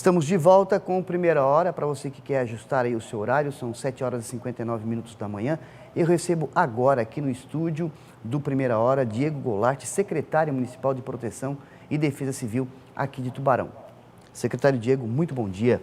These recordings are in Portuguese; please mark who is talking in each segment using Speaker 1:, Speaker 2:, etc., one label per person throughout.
Speaker 1: Estamos de volta com Primeira Hora. Para você que quer ajustar aí o seu horário, são 7 horas e 59 minutos da manhã. Eu recebo agora aqui no estúdio do Primeira Hora, Diego Goulart, secretário municipal de Proteção e Defesa Civil aqui de Tubarão. Secretário Diego, muito bom dia.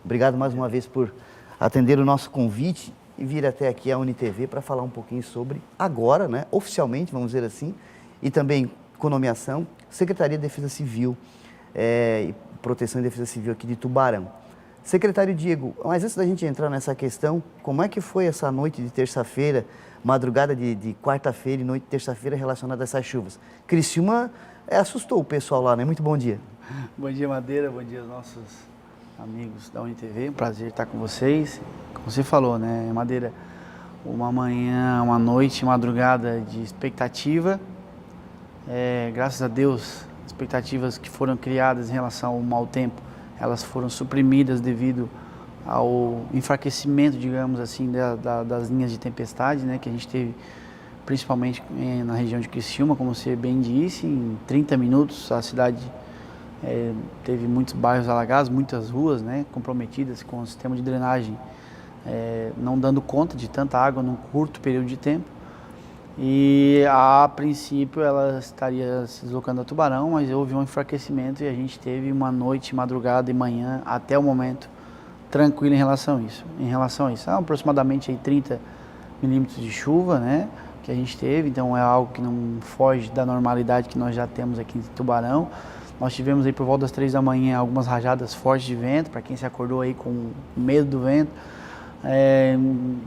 Speaker 1: Obrigado mais uma vez por atender o nosso convite e vir até aqui à UniTV para falar um pouquinho sobre agora, né, oficialmente, vamos dizer assim, e também com nomeação, Secretaria de Defesa Civil e Proteção e Defesa Civil aqui de Tubarão. Secretário Diego, mas antes da gente entrar nessa questão, como é que foi essa noite de terça-feira, madrugada de quarta-feira e noite de terça-feira relacionada a essas chuvas? Criciúma assustou o pessoal lá, né? Muito bom dia.
Speaker 2: Bom dia, Madeira, bom dia aos nossos amigos da UniTV, um prazer estar com vocês. Como você falou, né, Madeira, uma manhã, uma noite, madrugada de expectativa, graças a Deus, expectativas que foram criadas em relação ao mau tempo, elas foram suprimidas devido ao enfraquecimento, digamos assim, das linhas de tempestade, né, que a gente teve principalmente na região de Criciúma, como você bem disse, em 30 minutos a cidade teve muitos bairros alagados, muitas ruas, né, comprometidas com o sistema de drenagem, não dando conta de tanta água num curto período de tempo. E a princípio ela estaria se deslocando a Tubarão, mas houve um enfraquecimento e a gente teve uma noite, madrugada e manhã até o momento tranquilo em relação a isso. Aproximadamente aí 30 milímetros de chuva, né, que a gente teve, então é algo que não foge da normalidade que nós já temos aqui em Tubarão. Nós tivemos aí por volta das 3 da manhã algumas rajadas fortes de vento, para quem se acordou aí com medo do vento,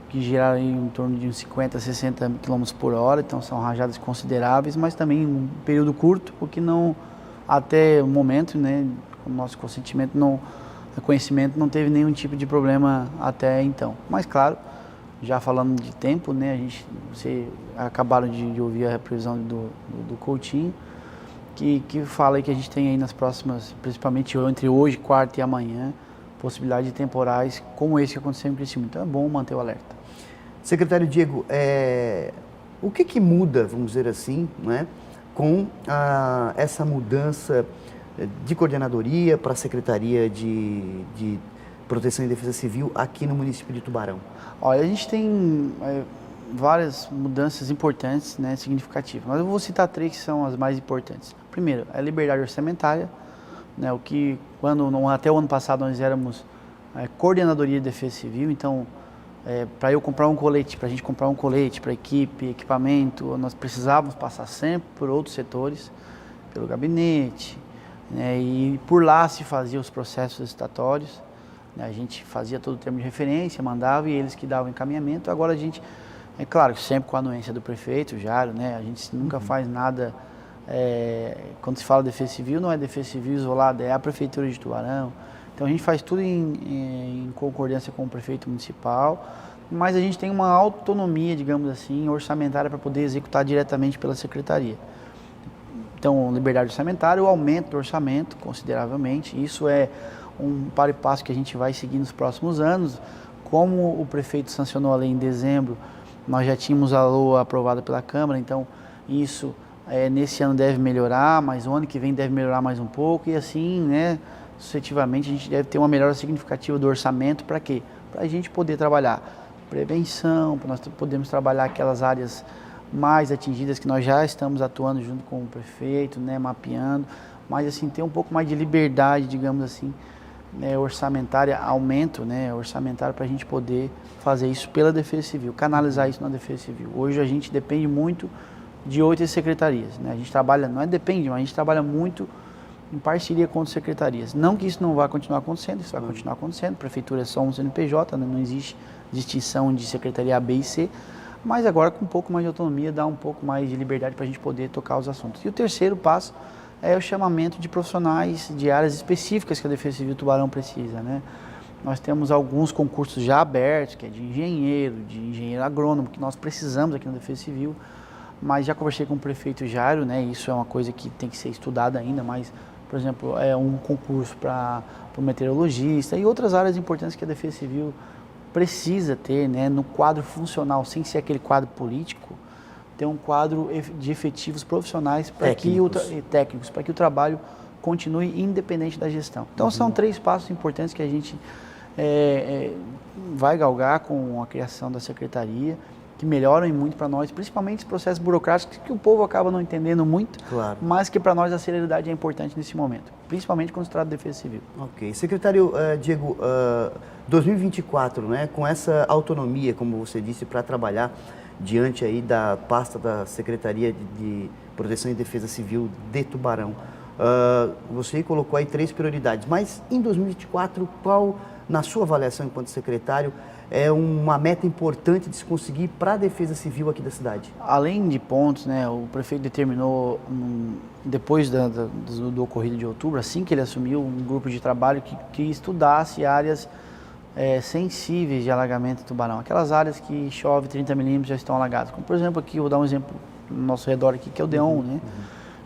Speaker 2: que giraram aí em torno de uns 50, 60 km por hora, então são rajadas consideráveis, mas também um período curto, porque não, até o momento, né, com o nosso conhecimento não teve nenhum tipo de problema até então. Mas claro, já falando de tempo, né, vocês acabaram de ouvir a previsão do Coutinho, que fala aí que a gente tem aí nas próximas, principalmente entre hoje, quarta e amanhã, possibilidade de temporais como esse que aconteceu em Criciúma. Então é bom manter o alerta.
Speaker 1: Secretário Diego, o que muda, vamos dizer assim, né, com essa mudança de coordenadoria para a Secretaria de Proteção e Defesa Civil aqui no município de Tubarão?
Speaker 2: Olha, a gente tem várias mudanças importantes, né, significativas, mas eu vou citar 3 que são as mais importantes. Primeiro, a liberdade orçamentária, né, o que até o ano passado nós éramos coordenadoria de defesa civil, então para eu comprar um colete, para a gente comprar um colete para equipe, equipamento, nós precisávamos passar sempre por outros setores, pelo gabinete, né, e por lá se faziam os processos licitatórios, né, a gente fazia todo o termo de referência, mandava e eles que davam encaminhamento. Agora a gente, é claro, sempre com a anuência do prefeito, Jário, né, a gente nunca faz nada. Quando se fala de defesa civil, não é defesa civil isolada, é a prefeitura de Tubarão. Então a gente faz tudo em concordância com o prefeito municipal, mas a gente tem uma autonomia, digamos assim, orçamentária para poder executar diretamente pela secretaria. Então, liberdade orçamentária, o aumento do orçamento consideravelmente, isso é um para e passo que a gente vai seguir nos próximos anos. Como o prefeito sancionou a lei em dezembro, nós já tínhamos a LOA aprovada pela Câmara, então isso nesse ano deve melhorar, mas o ano que vem deve melhorar mais um pouco e assim, né, sucessivamente a gente deve ter uma melhora significativa do orçamento. Para quê? Para a gente poder trabalhar prevenção, para nós podermos trabalhar aquelas áreas mais atingidas que nós já estamos atuando junto com o prefeito, né, mapeando, mas assim, ter um pouco mais de liberdade, digamos assim, orçamentária, aumento, né, orçamentário para a gente poder fazer isso pela Defesa Civil, canalizar isso na Defesa Civil. Hoje a gente depende muito de 8 secretarias, né? A gente trabalha, não é depende, mas a gente trabalha muito em parceria com outras secretarias. Não que isso não vá continuar acontecendo, isso vai continuar acontecendo. Prefeitura é só um CNPJ, né? Não existe distinção de secretaria A, B e C, mas agora com um pouco mais de autonomia, dá um pouco mais de liberdade para a gente poder tocar os assuntos. E o terceiro passo é o chamamento de profissionais de áreas específicas que a Defesa Civil Tubarão precisa, né? Nós temos alguns concursos já abertos, que é de engenheiro agrônomo, que nós precisamos aqui na Defesa Civil. Mas já conversei com o prefeito Jário, né? Isso é uma coisa que tem que ser estudada ainda, mas, por exemplo, um concurso para o meteorologista e outras áreas importantes que a Defesa Civil precisa ter, né, no quadro funcional, sem ser aquele quadro político, ter um quadro de efetivos profissionais para técnicos para que o trabalho continue independente da gestão. Então, são 3 passos importantes que a gente vai galgar com a criação da secretaria, que melhoram muito para nós, principalmente os processos burocráticos que o povo acaba não entendendo muito,
Speaker 1: Claro.
Speaker 2: mas que para nós a celeridade é importante nesse momento, principalmente quando se trata de defesa civil.
Speaker 1: Ok. Secretário Diego, 2024, né, com essa autonomia, como você disse, para trabalhar diante aí da pasta da Secretaria de Proteção e Defesa Civil de Tubarão, você colocou aí 3 prioridades, mas em 2024, qual, na sua avaliação enquanto secretário, é uma meta importante de se conseguir para a defesa civil aqui da cidade?
Speaker 2: Além de pontos, né, o prefeito determinou, depois do ocorrido de outubro, assim que ele assumiu, um grupo de trabalho que estudasse áreas sensíveis de alagamento de Tubarão. Aquelas áreas que chove 30 milímetros já estão alagadas. Como, por exemplo, aqui, vou dar um exemplo no nosso redor aqui, que é o Deon, né?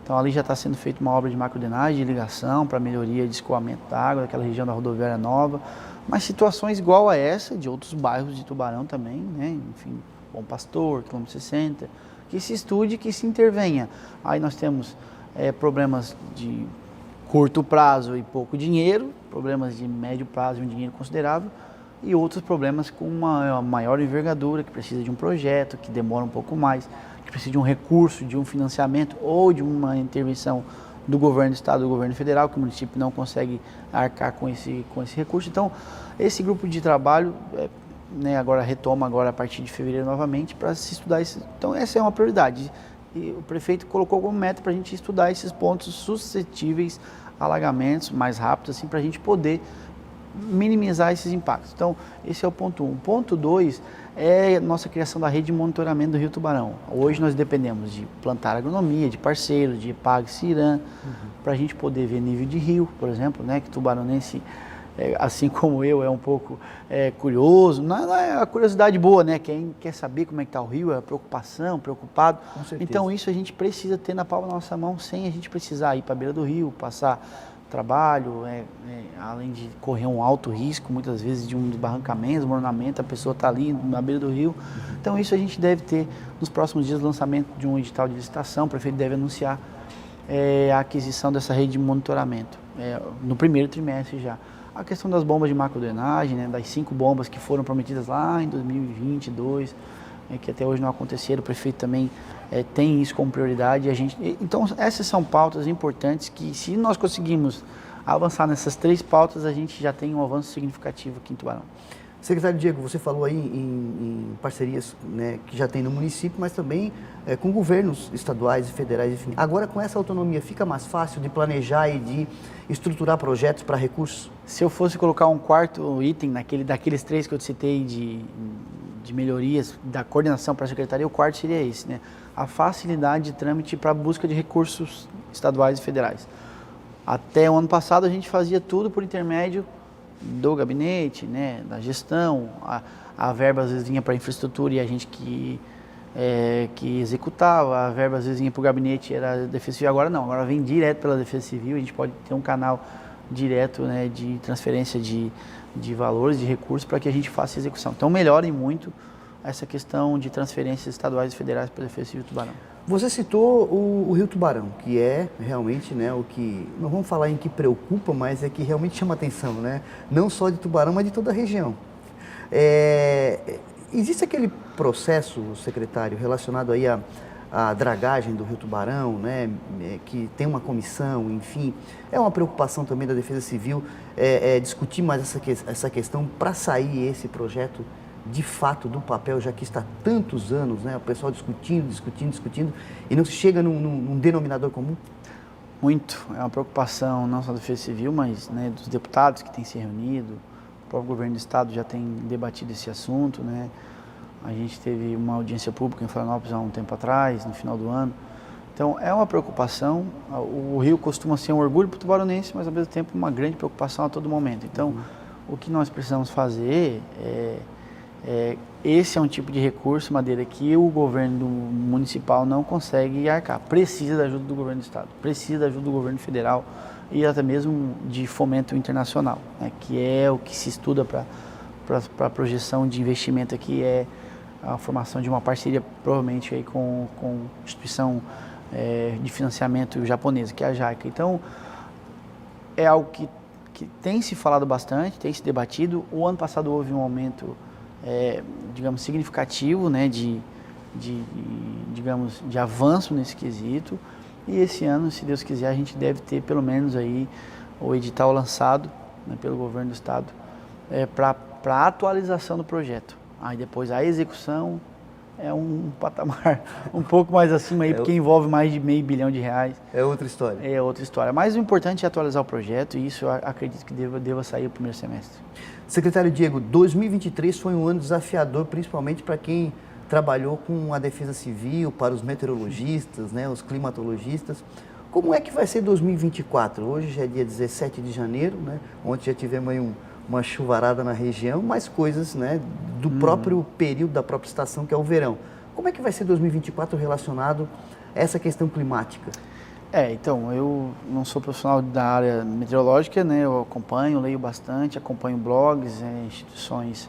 Speaker 2: Então, ali já está sendo feita uma obra de macrodenagem, de irrigação, para melhoria de escoamento da água, daquela região da rodoviária nova. Mas situações igual a essa, de outros bairros de Tubarão também, né? Enfim, Bom Pastor, quilômetro 60, que se estude, que se intervenha. Aí nós temos problemas de curto prazo e pouco dinheiro, problemas de médio prazo e um dinheiro considerável, e outros problemas com uma maior envergadura, que precisa de um projeto, que demora um pouco mais, que precisa de um recurso, de um financiamento ou de uma intervenção do governo do estado, do governo federal, que o município não consegue arcar com esse recurso. Então, esse grupo de trabalho agora retoma agora a partir de fevereiro novamente para se estudar isso. Então, essa é uma prioridade. E o prefeito colocou como meta para a gente estudar esses pontos suscetíveis a alagamentos mais rápidos, assim, para a gente poder minimizar esses impactos. Então, esse é o ponto 1. Ponto 2 é a nossa criação da rede de monitoramento do Rio Tubarão. Hoje nós dependemos de plantar agronomia, de parceiros, de PAG, CIRAM, para a gente poder ver nível de rio, por exemplo, né, que tubaronense, assim como eu, é um pouco curioso. Não é a curiosidade boa, né? Quem quer saber como é que está o rio, é a preocupação, preocupado. Então isso a gente precisa ter na palma da nossa mão, sem a gente precisar ir para a beira do rio, passar trabalho, além de correr um alto risco, muitas vezes de um desbarrancamento, desmoronamento, a pessoa está ali na beira do rio. Então isso a gente deve ter nos próximos dias, o lançamento de um edital de licitação, o prefeito deve anunciar a aquisição dessa rede de monitoramento, no primeiro trimestre já. A questão das bombas de macrodrenagem, né, das 5 bombas que foram prometidas lá em 2022, que até hoje não aconteceram, o prefeito também tem isso como prioridade. Então, essas são pautas importantes que, se nós conseguirmos avançar nessas 3 pautas, a gente já tem um avanço significativo aqui em Tubarão.
Speaker 1: Secretário Diego, você falou aí em parcerias, né, que já tem no município, mas também com governos estaduais e federais, enfim. Agora, com essa autonomia, fica mais fácil de planejar e de estruturar projetos para recursos?
Speaker 2: Se eu fosse colocar um quarto item daqueles 3 que eu citei de melhorias da coordenação para a secretaria, o quarto seria esse, né? A facilidade de trâmite para a busca de recursos estaduais e federais. Até o ano passado a gente fazia tudo por intermédio do gabinete, né, da gestão, a verba às vezes vinha para a infraestrutura e a gente que executava, a verba às vezes vinha para o gabinete, era Defesa Civil. Agora não, agora vem direto pela Defesa Civil, a gente pode ter um canal direto, né, de transferência de valores, de recursos, para que a gente faça a execução. Então melhorem muito essa questão de transferências estaduais e federais para a Defesa Civil Tubarão.
Speaker 1: Você citou o Rio Tubarão, que é realmente, né, o que, não vamos falar em que preocupa, mas é que realmente chama atenção, né? Não só de Tubarão, mas de toda a região. Existe aquele processo, secretário, relacionado aí à dragagem do Rio Tubarão, né, que tem uma comissão, enfim. É uma preocupação também da Defesa Civil discutir mais essa questão para sair esse projeto de fato do papel, já que está há tantos anos, né, o pessoal discutindo e não se chega num denominador comum?
Speaker 2: Muito. É uma preocupação não só da Defesa Civil, mas, né, dos deputados que têm se reunido. O próprio governo do estado já tem debatido esse assunto, né? A gente teve uma audiência pública em Florianópolis há um tempo atrás, no final do ano. Então, é uma preocupação. O Rio costuma ser um orgulho para o tubaronense, mas ao mesmo tempo uma grande preocupação a todo momento. Então, o que nós precisamos fazer esse é um tipo de recurso, Madeira, que o governo municipal não consegue arcar. Precisa da ajuda do governo do estado, precisa da ajuda do governo federal e até mesmo de fomento internacional, né, que é o que se estuda para a projeção de investimento aqui, é a formação de uma parceria provavelmente aí com instituição de financiamento japonesa, que é a JICA. Então, é algo que tem se falado bastante, tem se debatido. O ano passado houve um aumento, digamos, significativo, né, digamos, de avanço nesse quesito. E esse ano, se Deus quiser, a gente deve ter pelo menos aí o edital lançado, né, pelo governo do estado para atualização do projeto. Aí depois a execução é um patamar um pouco mais acima aí, porque envolve mais de R$500 bilhão.
Speaker 1: É outra história.
Speaker 2: É outra história. Mas o importante é atualizar o projeto e isso eu acredito que deva sair o primeiro semestre.
Speaker 1: Secretário Diego, 2023 foi um ano desafiador, principalmente para quem trabalhou com a defesa civil, para os meteorologistas, né, os climatologistas. Como é que vai ser 2024? Hoje já é dia 17 de janeiro, né? Ontem já tivemos aí uma chuvarada na região, mas coisas, né, do próprio período, da própria estação, que é o verão. Como é que vai ser 2024 relacionado a essa questão climática?
Speaker 2: Então, eu não sou profissional da área meteorológica, né? Eu acompanho, leio bastante, acompanho blogs, instituições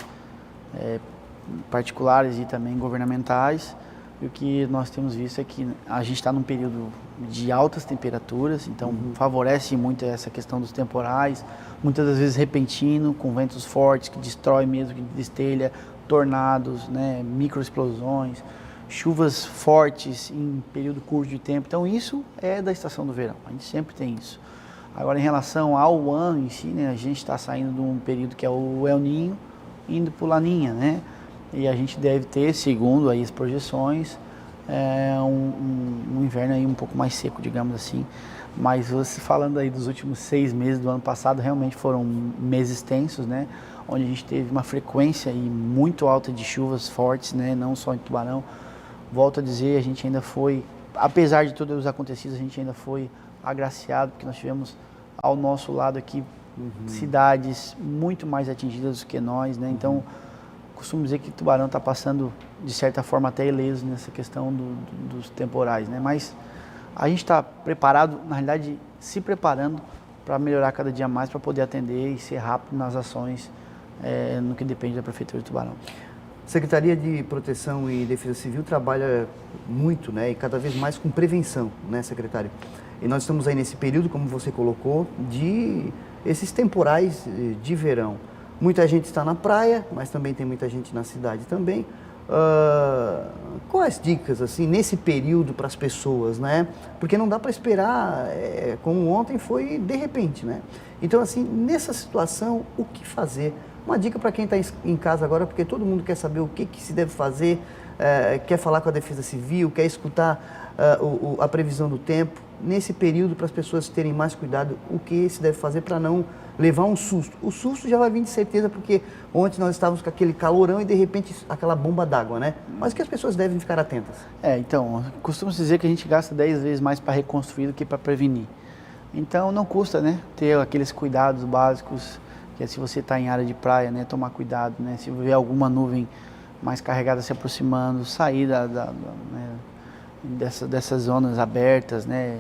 Speaker 2: particulares e também governamentais. E o que nós temos visto é que a gente está num período de altas temperaturas, então favorece muito essa questão dos temporais, muitas das vezes repentino, com ventos fortes que destrói mesmo, que destelha, tornados, né, microexplosões, chuvas fortes em período curto de tempo. Então isso é da estação do verão, a gente sempre tem isso. Agora em relação ao ano em si, né, a gente está saindo de um período que é o El Niño, indo para o Laninha, né? E a gente deve ter, segundo aí as projeções, um inverno aí um pouco mais seco, digamos assim. Mas você falando aí dos últimos 6 meses do ano passado, realmente foram meses tensos, né? Onde a gente teve uma frequência aí muito alta de chuvas fortes, né? Não só em Tubarão. Volto a dizer, a gente ainda foi, apesar de todos os acontecidos, a gente ainda foi agraciado, porque nós tivemos ao nosso lado aqui cidades muito mais atingidas do que nós, né? Então, costumo dizer que Tubarão está passando, de certa forma, até ileso nessa questão dos temporais, né? Mas a gente está preparado, na realidade, se preparando para melhorar cada dia mais, para poder atender e ser rápido nas ações no que depende da Prefeitura de Tubarão.
Speaker 1: Secretaria de Proteção e Defesa Civil trabalha muito, né, e cada vez mais com prevenção, né, secretário? E nós estamos aí nesse período, como você colocou, de esses temporais de verão. Muita gente está na praia, mas também tem muita gente na cidade também. Quais dicas, assim, nesse período para as pessoas, né? Porque não dá para esperar, como ontem foi de repente, né? Então, assim, nessa situação, o que fazer? Uma dica para quem está em casa agora, porque todo mundo quer saber o que se deve fazer, quer falar com a Defesa Civil, quer escutar a previsão do tempo. Nesse período, para as pessoas terem mais cuidado, o que se deve fazer para não levar um susto? O susto já vai vir de certeza, porque ontem nós estávamos com aquele calorão e de repente aquela bomba d'água, né? Mas o que as pessoas devem ficar atentas?
Speaker 2: Então, costuma-se dizer que a gente gasta 10 vezes mais para reconstruir do que para prevenir. Então não custa, né, ter aqueles cuidados básicos, que é se você está em área de praia, né, tomar cuidado, né, se ver alguma nuvem mais carregada se aproximando, sair né, dessas zonas abertas, né,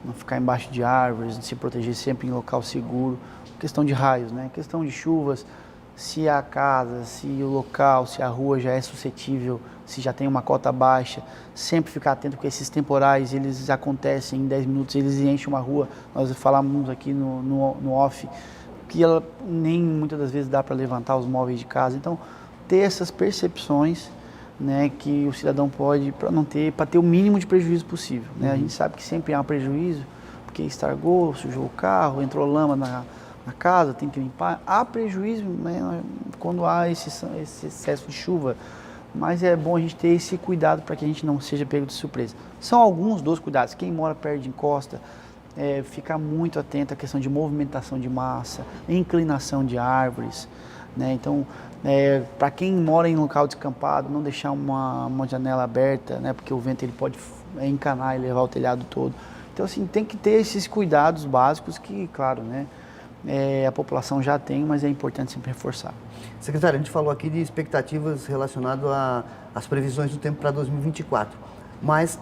Speaker 2: não ficar embaixo de árvores, se proteger sempre em local seguro. Questão de raios, né, questão de chuvas, se a casa, se o local, se a rua já é suscetível, se já tem uma cota baixa, sempre ficar atento, porque esses temporais, eles acontecem em 10 minutos, eles enchem uma rua. Nós falamos aqui no off, que ela nem muitas das vezes dá para levantar os móveis de casa. Então, ter essas percepções, né, que o cidadão pode, para ter o mínimo de prejuízo possível, né? A gente sabe que sempre há um prejuízo, porque estragou, sujou o carro, entrou lama na casa, tem que limpar. Há prejuízo, né, quando há esse excesso de chuva, mas é bom a gente ter esse cuidado para que a gente não seja pego de surpresa. São alguns dos cuidados. Quem mora perto de encosta, ficar muito atento à questão de movimentação de massa, inclinação de árvores, né? Então, para quem mora em local descampado, não deixar uma janela aberta, né? Porque o vento ele pode encanar e levar o telhado todo. Então, assim, tem que ter esses cuidados básicos que, claro, né, a população já tem, mas é importante sempre reforçar.
Speaker 1: Secretário, a gente falou aqui de expectativas relacionadas às previsões do tempo para 2024, mas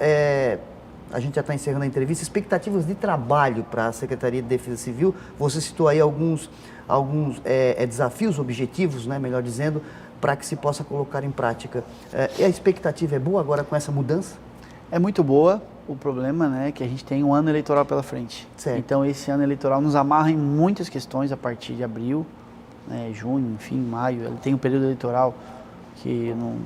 Speaker 1: a gente já está encerrando a entrevista. Expectativas de trabalho para a Secretaria de Defesa Civil, você citou aí alguns desafios, objetivos, né, melhor dizendo, para que se possa colocar em prática. E a expectativa é boa agora com essa mudança?
Speaker 2: É muito boa, O problema, né, é que a gente tem um ano eleitoral pela frente.
Speaker 1: Certo.
Speaker 2: Então, esse ano eleitoral nos amarra em muitas questões a partir de abril, né, junho, enfim, maio. Ele tem um período eleitoral que não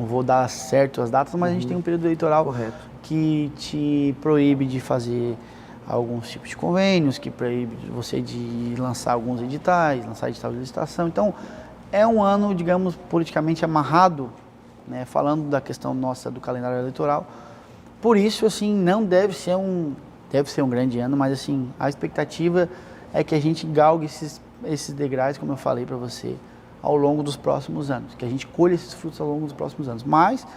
Speaker 2: vou dar certo as datas, mas a gente tem um período eleitoral
Speaker 1: Correto.
Speaker 2: que te proíbe de fazer alguns tipos de convênios, que proíbe você de lançar alguns editais, lançar edital de licitação. Então, é um ano, digamos, politicamente amarrado, né, falando da questão nossa do calendário eleitoral. Por isso, assim, não deve ser um grande ano, mas assim, a expectativa é que a gente galgue esses degraus, como eu falei para você, ao longo dos próximos anos, que a gente colhe esses frutos ao longo dos próximos anos. Mas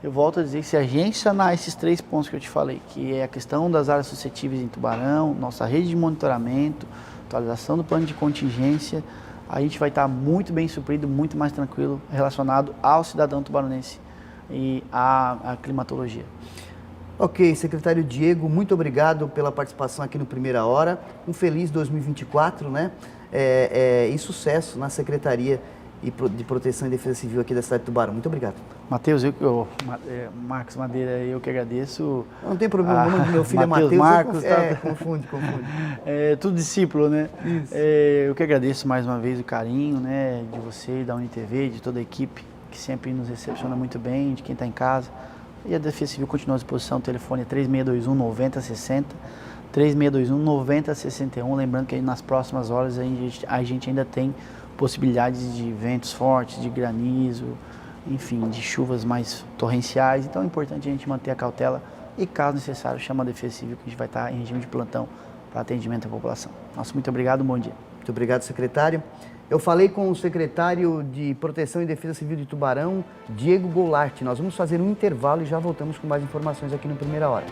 Speaker 2: eu volto a dizer que se a gente sanar esses 3 pontos que eu te falei, que é a questão das áreas suscetíveis em Tubarão, nossa rede de monitoramento, atualização do plano de contingência, a gente vai estar muito bem suprido, muito mais tranquilo relacionado ao cidadão tubaronense e à climatologia.
Speaker 1: Ok, secretário Diego, muito obrigado pela participação aqui no Primeira Hora. Um feliz 2024, né? E sucesso na Secretaria de Proteção e Defesa Civil aqui da cidade de Tubarão. Muito obrigado.
Speaker 2: Matheus, Marcos Madeira, eu que agradeço.
Speaker 1: Não tem problema, o nome do meu filho é Matheus.
Speaker 2: Marcos,
Speaker 1: confunde.
Speaker 2: Tudo discípulo, né?
Speaker 1: Isso.
Speaker 2: Eu que agradeço mais uma vez o carinho, né, de você, da UniTV, de toda a equipe, que sempre nos recepciona muito bem, de quem está em casa. E a Defesa Civil continua à disposição, o telefone é 3621-9060, 3621-9061, lembrando que aí nas próximas horas a gente ainda tem possibilidades de ventos fortes, de granizo, enfim, de chuvas mais torrenciais, então é importante a gente manter a cautela e, caso necessário, chama a Defesa Civil, que a gente vai estar em regime de plantão para atendimento à população. Nossa, muito obrigado, bom dia.
Speaker 1: Muito obrigado, secretário. Eu falei com o secretário de Proteção e Defesa Civil de Tubarão, Diego Goulart. Nós vamos fazer um intervalo e já voltamos com mais informações aqui no Primeira Hora.